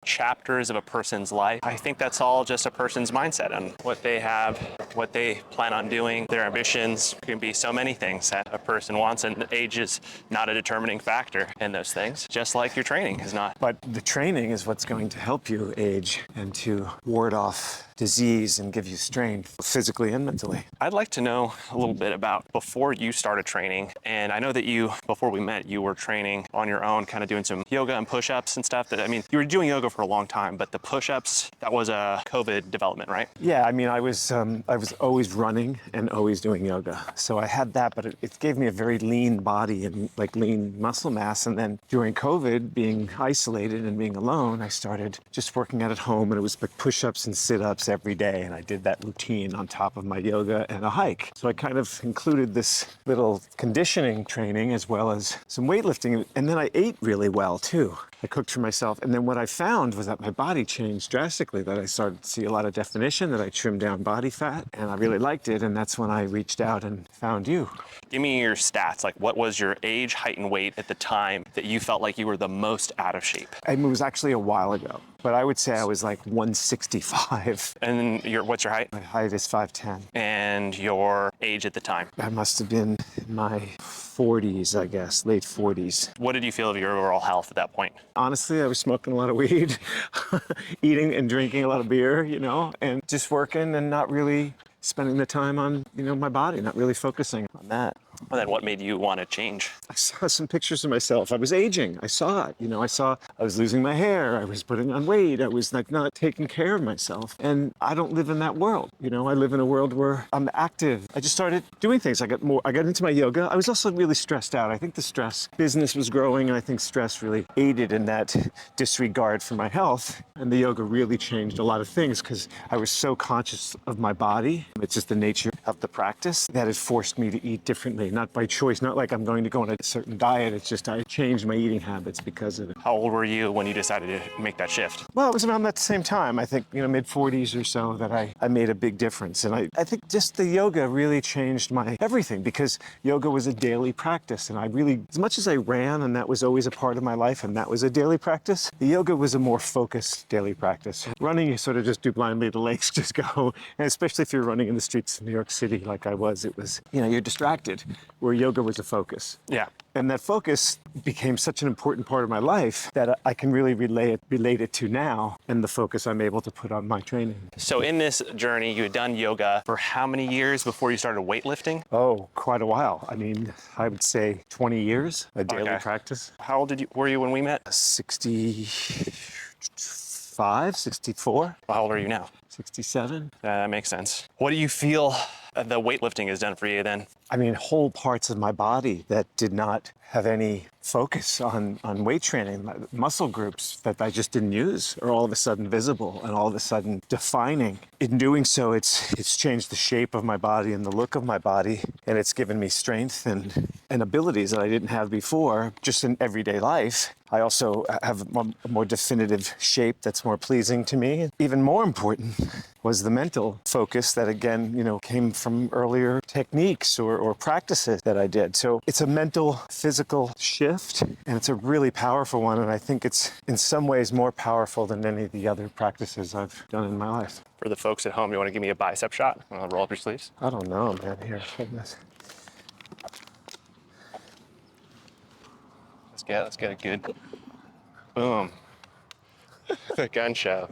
chapters of a person's life. I think that's all just a person's mindset and what they have, what they plan on doing, their ambitions. There can be so many things that a person wants, and age is not a determining factor in those things, just like your training is not. But the training is what's going to help you age and to ward off disease and give you strength physically and mentally. I'd like to know a little bit about before you started training. And I know that you, before we met, you were training on your own, kind of doing some yoga and push-ups and stuff. That, I mean, you were doing yoga for a long time, but the push-ups, that was a COVID development, right? Yeah, I mean, I was always running and always doing yoga. So I had that, but it gave me a very lean body and like lean muscle mass. And then during COVID, being isolated and being alone, I started just working out at home, and it was like push-ups and sit-ups every day, and I did that routine on top of my yoga and a hike. So I kind of included this little conditioning training as well as some weightlifting, and then I ate really well too. I cooked for myself, and then what I found was that my body changed drastically, that I started to see a lot of definition, that I trimmed down body fat, and I really liked it, and that's when I reached out and found you. Give me your stats, like what was your age, height, and weight at the time that you felt like you were the most out of shape? It was actually a while ago, but I would say I was like 165. And what's your height? My height is 5'10". And your age at the time? I must have been in my 40s, I guess, late 40s. What did you feel of your overall health at that point? Honestly, I was smoking a lot of weed, eating and drinking a lot of beer, and just working and not really spending the time on, my body, not really focusing on that. Well, then what made you want to change? I saw some pictures of myself. I was aging. I saw it. I saw I was losing my hair. I was putting on weight. I was like not taking care of myself. And I don't live in that world. I live in a world where I'm active. I just started doing things. I got into my yoga. I was also really stressed out. I think the stress business was growing, and I think stress really aided in that disregard for my health. And the yoga really changed a lot of things because I was so conscious of my body. It's just the nature of the practice that it forced me to eat differently. Not by choice, not like I'm going to go on a certain diet. It's just I changed my eating habits because of it. How old were you when you decided to make that shift? Well, it was around that same time, I think, mid-40s or so, that I made a big difference. And I think just the yoga really changed my everything, because yoga was a daily practice. And I really, as much as I ran, and that was always a part of my life, and that was a daily practice, the yoga was a more focused daily practice. Running, you sort of just do blindly, the legs just go. And especially if you're running in the streets of New York City like I was, it was, you're distracted. Where yoga was a focus. Yeah. And that focus became such an important part of my life that I can really relate it to now, and the focus I'm able to put on my training. So in this journey, you had done yoga for how many years before you started weightlifting? Oh, quite a while. I mean, I would say 20 years, a daily practice. How old were you when we met? 65, 64. How old are you now? 67. That makes sense. What do you feel the weightlifting has done for you then? I mean, whole parts of my body that did not have any focus on weight training, muscle groups that I just didn't use are all of a sudden visible and all of a sudden defining. In doing so, it's changed the shape of my body and the look of my body, and it's given me strength and abilities that I didn't have before, just in everyday life. I also have a more definitive shape that's more pleasing to me. Even more important was the mental focus that, again, came from earlier techniques or practices that I did. So it's a mental, physical shift, and it's a really powerful one. And I think it's in some ways more powerful than any of the other practices I've done in my life. For the folks at home, you want to give me a bicep shot? Roll up your sleeves. I don't know, man. Here, hold this. Let's get a good boom. The gun show.